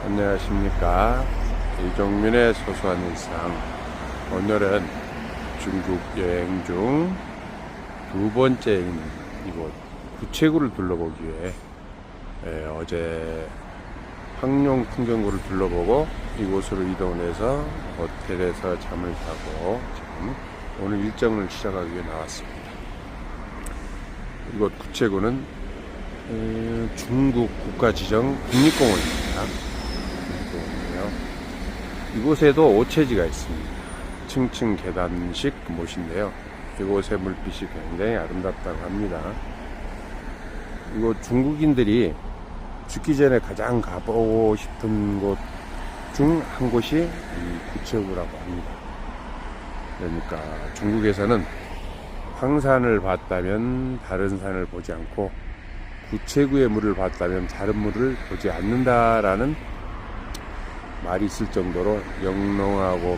안녕하십니까. 이종민의 소소한 일상. 오늘은 중국 여행 중 두 번째인 이곳 구체구를 둘러보기 위해 어제 황룡 풍경구를 둘러보고 이곳으로 이동해서 호텔에서 잠을 자고 지금 오늘 일정을 시작하기 위해 나왔습니다. 이곳 구체구는 중국 국가지정 국립공원입니다. 이곳에도 오체지가 있습니다. 층층 계단식 못인데요. 이곳의 물빛이 굉장히 아름답다고 합니다. 이곳 중국인들이 죽기 전에 가장 가보고 싶은 곳 중 한 곳이 이 구체구라고 합니다. 그러니까 중국에서는 황산을 봤다면 다른 산을 보지 않고 구체구의 물을 봤다면 다른 물을 보지 않는다라는 말이 있을 정도로 영롱하고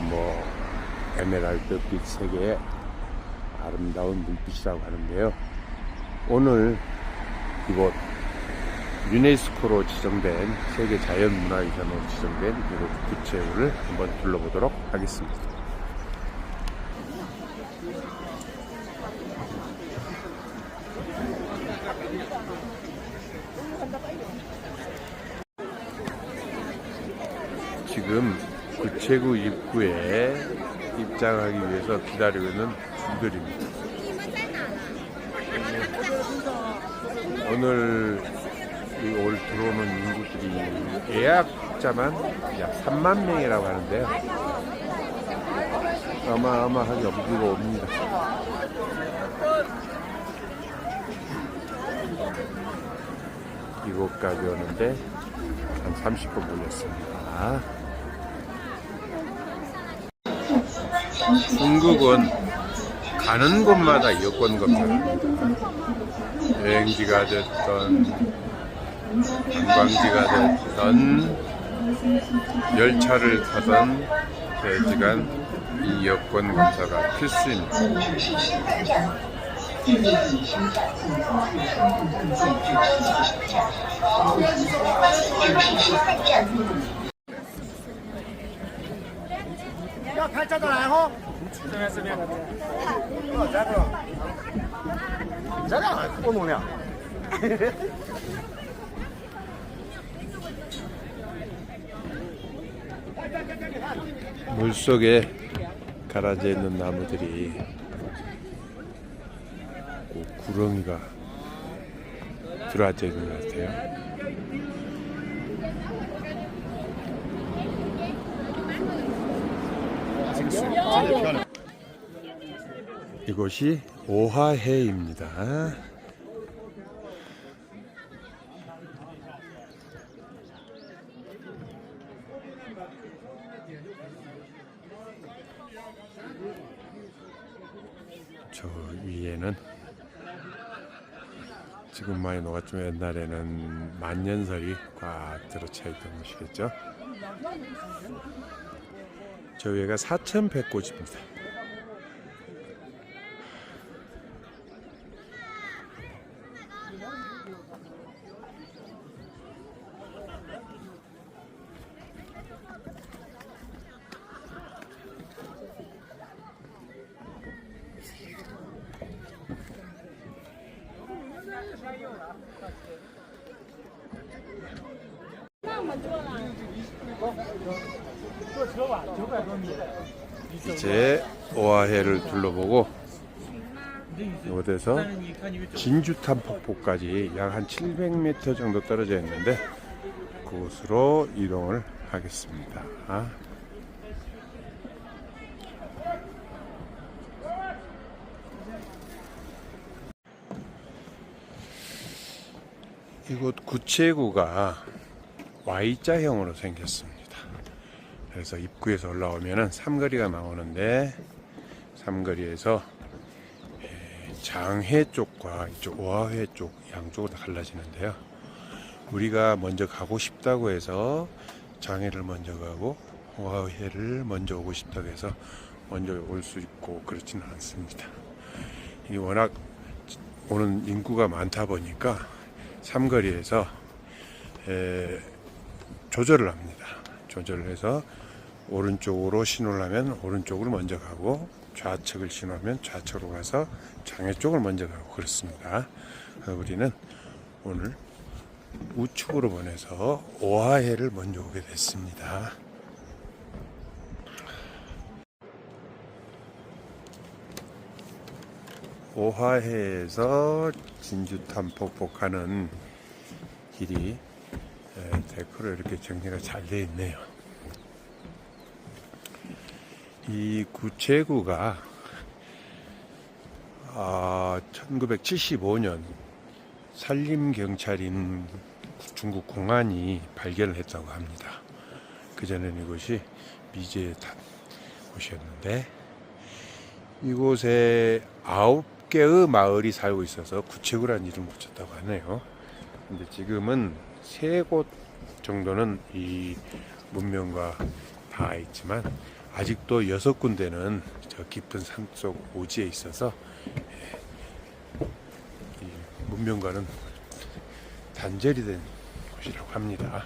에메랄드빛 세계의 아름다운 물빛이라고 하는데요. 오늘 이곳 유네스코로 지정된 세계 자연문화유산으로 지정된 이곳 구체구를 한번 둘러보도록 하겠습니다. 지금 구체구 입구에 입장하기 위해서 기다리고 있는 줄들입니다. 오늘 들어오는 인구들이 예약자만 약 3만 명이라고 하는데요. 어마어마하게 엄두가 옵니다. 이곳까지 오는데 한 30분 걸렸습니다. 중국은 가는 곳마다 여권 검사를 여행지가 됐던 관광지가 됐던 열차를 타던 대지간 이 여권 검사가 필수입니다. 물속에 가라져 있는 나무들이 구렁이가 들어앉아 있는 것 같아요. 이곳이 오화해입니다. 저 위에는 지금 많이 녹았지만 옛날에는 만년설이 꽉 들어차 있던 곳이겠죠. 저 위에가 사천백꽃입니다. 이제 오화해를 둘러보고 이곳에서 진주탄 폭포까지 약 한 700m 정도 떨어져 있는데 그곳으로 이동을 하겠습니다. 이곳 구체구가 Y자형으로 생겼습니다. 그래서 입구에서 올라오면은 삼거리가 나오는데 삼거리에서 장해 쪽과 이쪽 오화해 쪽 양쪽으로 다 갈라지는데요. 우리가 먼저 가고 싶다고 해서 장해를 먼저 가고 오화해를 먼저 오고 싶다고 해서 먼저 올 수 있고 그렇지는 않습니다. 이게 워낙 오는 인구가 많다 보니까 삼거리에서 조절을 합니다. 조절을 해서 오른쪽으로 신호를 하면 오른쪽으로 먼저 가고, 좌측을 신호하면 좌측으로 가서 장애 쪽을 먼저 가고 그렇습니다. 우리는 오늘 우측으로 보내서 오하해를 먼저 오게 됐습니다. 오하해에서 진주탄폭포 가는 길이 데크로 이렇게 정리가 잘 되어 있네요. 이 구체구가 1975년 산림경찰인 중국 공안이 발견을 했다고 합니다. 그전에는 이곳이 미제의 곳이었는데, 이곳에 9개의 마을이 살고 있어서 구체구라는 이름을 붙였다고 하네요. 근데 지금은 3곳 정도는 이 문명과 닿아 있지만, 아직도 6군데는 저 깊은 산속 오지에 있어서 이 문명과는 단절이 된 곳이라고 합니다.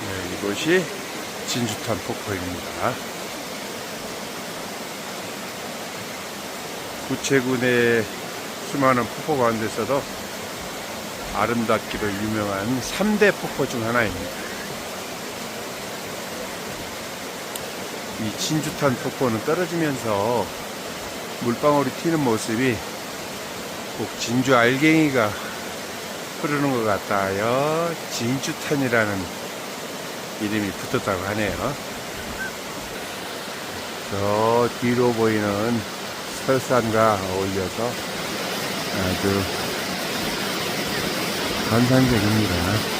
네, 이곳이 진주탄 폭포입니다. 구체군의 수많은 폭포 가운데서도 아름답기로 유명한 3대 폭포 중 하나입니다. 이 진주탄 폭포는 떨어지면서 물방울이 튀는 모습이 꼭 진주 알갱이가 흐르는 것 같아요. 진주탄이라는 이름이 붙었다고 하네요. 저 뒤로 보이는 설산과 어울려서 아주 환상적입니다.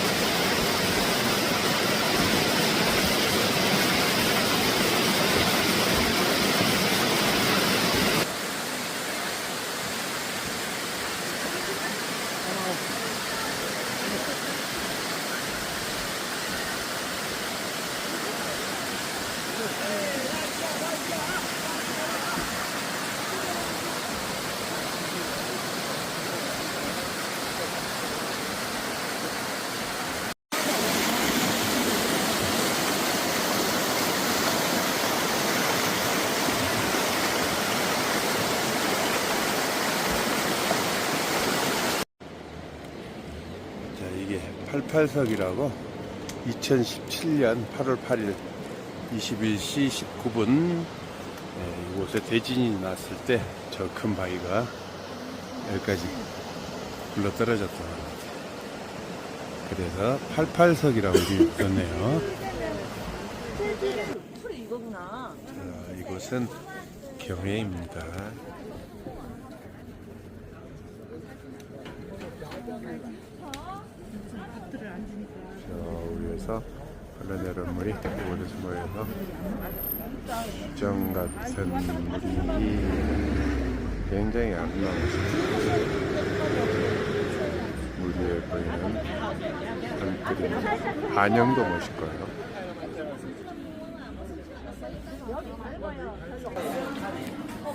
이게 88석이라고 2017년 8월 8일 21시 19분 이곳에 대진이 났을 때 저 큰 바위가 여기까지 굴러 떨어졌다고 합니다. 그래서 88석이라고 이름이 붙었네요. 자, 이곳은 경회입니다. 저 위에서 흘러내려온 물이 이곳에서 모여서 정 같은 물이 굉장히 아름다웠습니다. 물 위에 보이는 산들이 안녕도 멋있고요.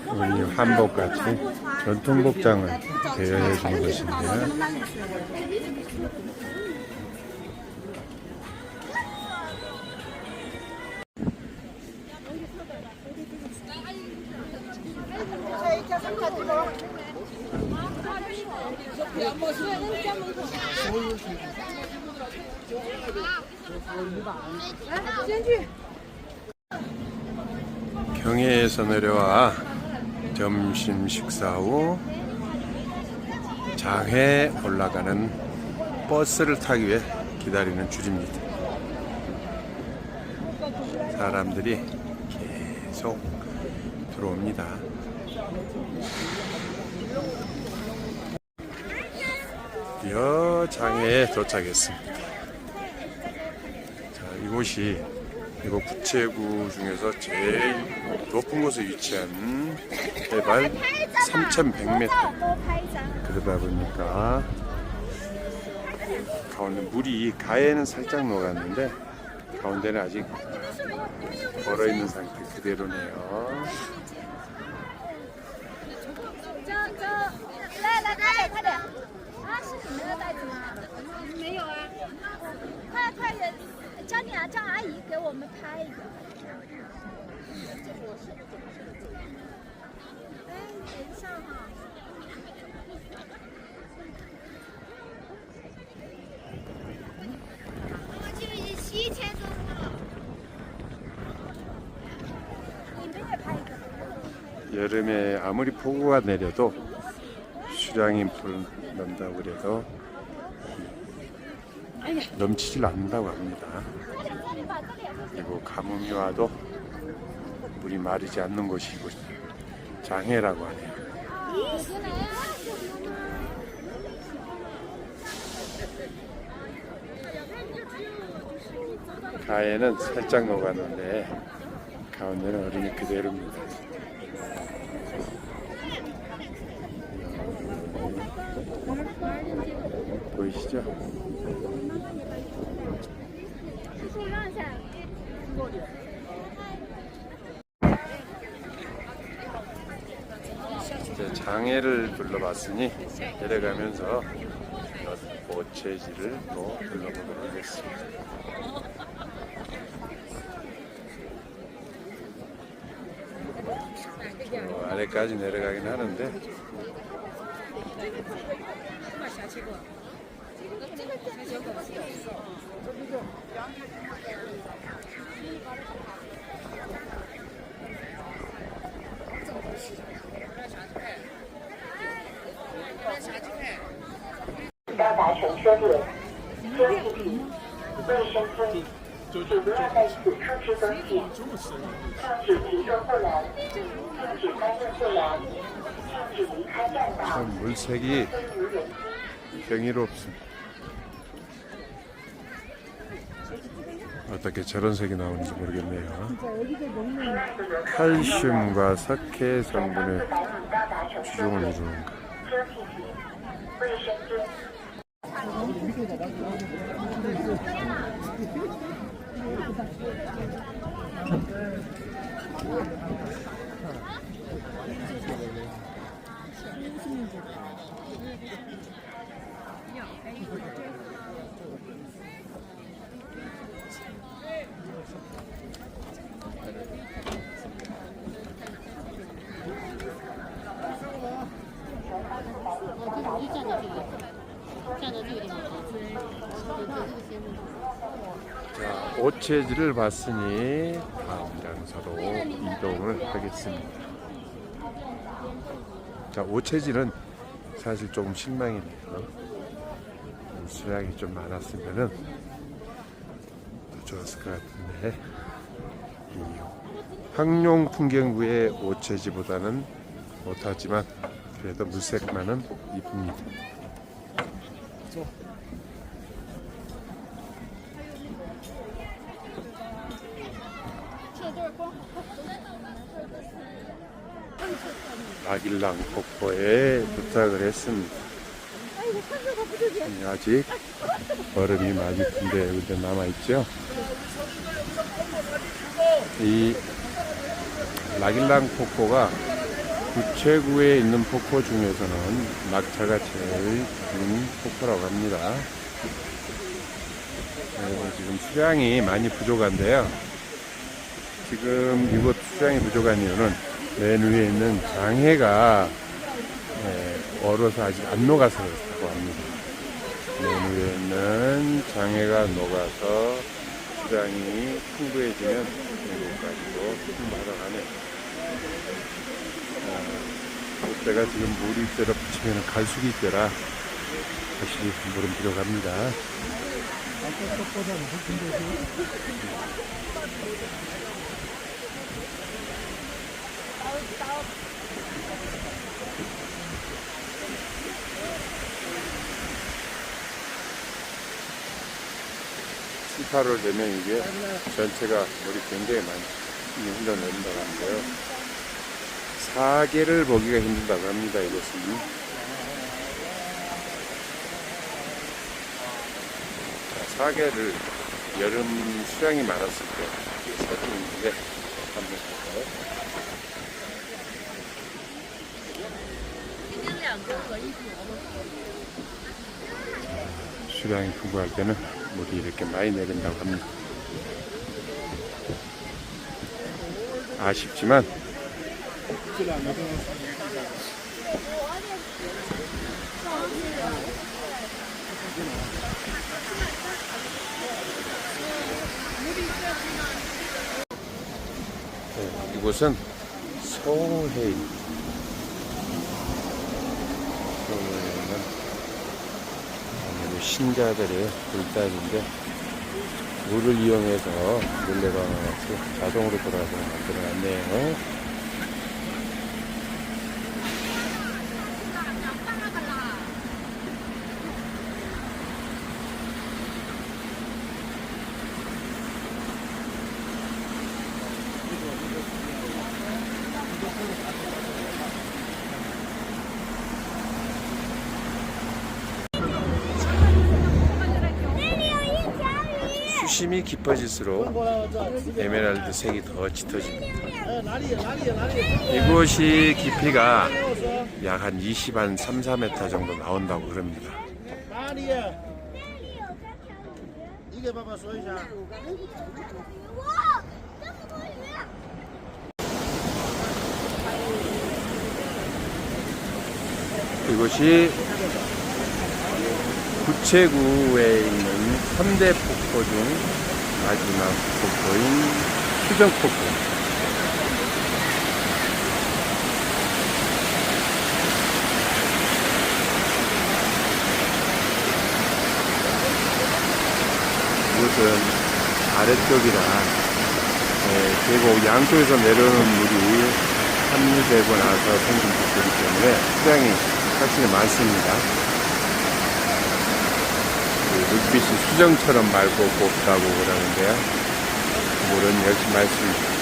우리 한복같이 전통복장을 대여해 주는 것인데요. 경해에서 내려와 점심 식사 후 장해 올라가는 버스를 타기 위해 기다리는 줄입니다. 사람들이 계속 들어옵니다. 드디어 장해에 도착했습니다. 자, 이곳이 이거 부채구 중에서 제일 높은 곳에 위치한 해발 3,100m. 그러다 보니까 가운데 물이 가에는 살짝 녹았는데 가운데는 아직 얼어 있는 상태 그대로네요. 来来，快点！啊，是你们的袋子吗？没有啊。快点，叫阿姨给我们拍一个。哎，等一下哈。我就7千多了。你们也拍一个。 여름에 아무리 폭우가 내려도 수량이 불난다고 그래도 넘치질 않는다고 합니다. 그리고 가뭄이 와도 물이 마르지 않는 곳이고 장해라고 하네요. 가에는 살짝 녹았는데 가운데는 얼음이 그대로입니다. 보이시죠? 이제 장애를 둘러봤으니 내려가면서 오체지를 또 둘러보도록 하겠습니다. 아래까지 내려가긴 하는데到达乘车点，注意品、卫生巾，请不要在此处置东西。禁止提重护栏，禁止搬运护栏，禁止离开站道。 참 물색이 경이롭습니다. 어떻게 저런 색이 나오는지 모르겠네요. 칼슘과 석회 성분의 주종을 이루는가. 자, 오체지를 봤으니 다음 장소로 이동을 하겠습니다. 자, 오체지는 사실 조금 실망이네요. 수량이 좀 많았으면은 더 좋았을 것 같은데 이 황룡 풍경구의 오체지보다는 못하지만 그래도 물색만은 이쁩니다. 아길랑 폭포에 도착을 했습니다. 아직 얼음이 많이 근데 여기 남아있죠. 이 라길랑 폭포가 부채구에 있는 폭포 중에서는 낙차가 제일 긴 폭포라고 합니다. 지금 수량이 많이 부족한데요. 지금 이곳 수량이 부족한 이유는 맨 위에 있는 장해가 얼어서 아직 안 녹아서 그렇다고 합니다. 맨 위에 있는 장해가 녹아서 수량이 풍부해지면 이곳까지도 충분하다고 하네요. 이때가 지금 물이 있더라 붙이면 갈수기 있더라 확실히 물은 부족합니다. 18월 되면 이게 전체가 물이 굉장히 많이 흘러내린다고 하는데요. 사계를 보기가 힘들다고 합니다. 이것은. 자, 사계를 여름 수량이 많았을 때 사진인데 한번 볼까요? 수량이 풍부할 때는 물이 이렇게 많이 내린다고 합니다. 아쉽지만 네, 이곳은 서해입니다. 서해는 신자들의 불단인데 물을 이용해서 물레방아 같이 자동으로 돌아가서 만들어놨네요. 수심이 깊어질수록 에메랄드 색이 더 짙어집니다. 이곳이 깊이가 약 한 3, 4m 정도 나온다고 그럽니다. 이곳이 구체구에 있는 3대 폭포 중 마지막 폭포인 수정폭포. 이곳은 아래쪽이라 계곡 양쪽에서 내려오는 물이 합류되고 나서 생긴 폭포이기 때문에 수량이 확실히 많습니다. 물빛이 수정처럼 맑고 곱다고 그러는데요. 물은 역시 맑습니다.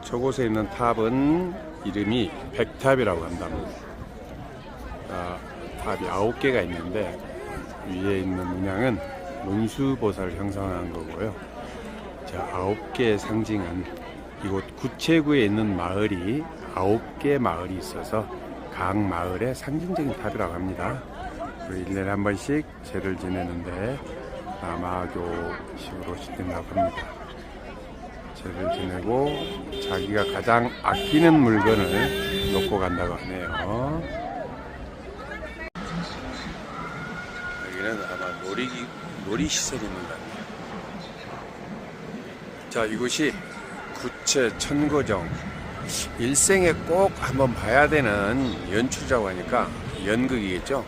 저곳에 있는 탑은 이름이 백탑이라고 한답니다. 탑이 9개가 있는데 위에 있는 문양은 문수보살을 형상한 거고요. 자, 9개의 상징은 이곳 구체구에 있는 마을이 9개 마을이 있어서 각 마을의 상징적인 탑이라고 합니다. 1년에 한 번씩 제를 지내는데 남아교식으로 지낸다고 합니다. 제를 지내고 자기가 가장 아끼는 물건을 놓고 간다고 하네요. 여기는 아마 놀이시설이 있는 것 같네요. 자, 이곳이 구체 천거정, 일생에 꼭 한번 봐야 되는 연출이라고 하니까 연극이겠죠.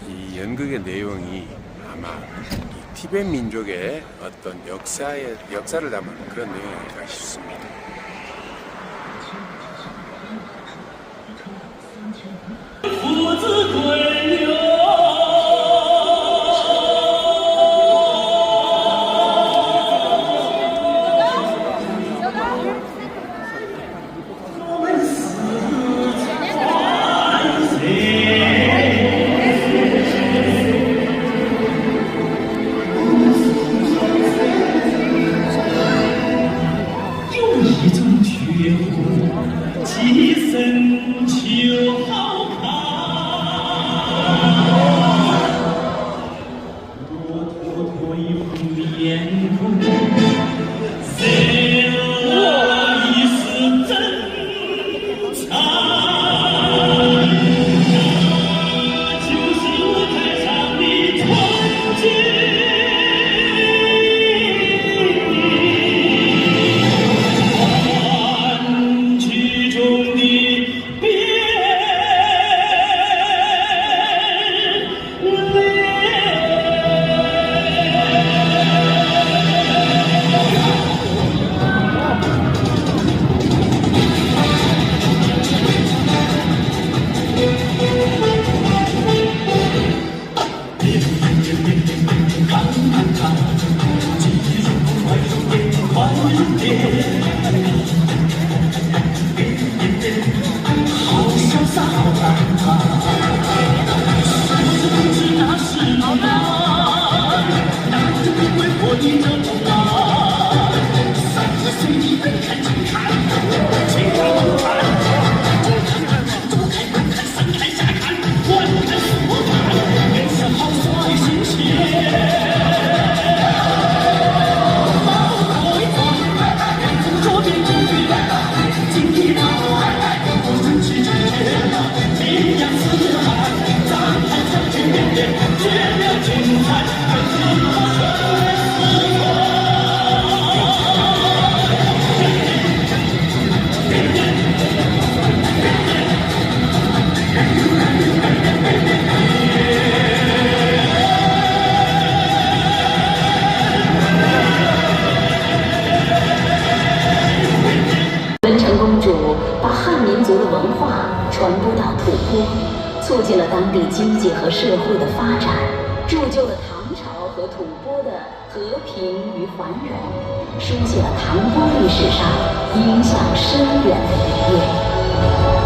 이 연극의 내용이 아마 티베트 민족의 어떤 역사를 담은 그런 내용이 아닐까 싶습니다. 文成公主把汉民族的文化传播到吐蕃，促进了当地经济和社会的发展，铸就了唐朝和吐蕃的和平与繁荣，书写了唐波历史上影响深远的一页。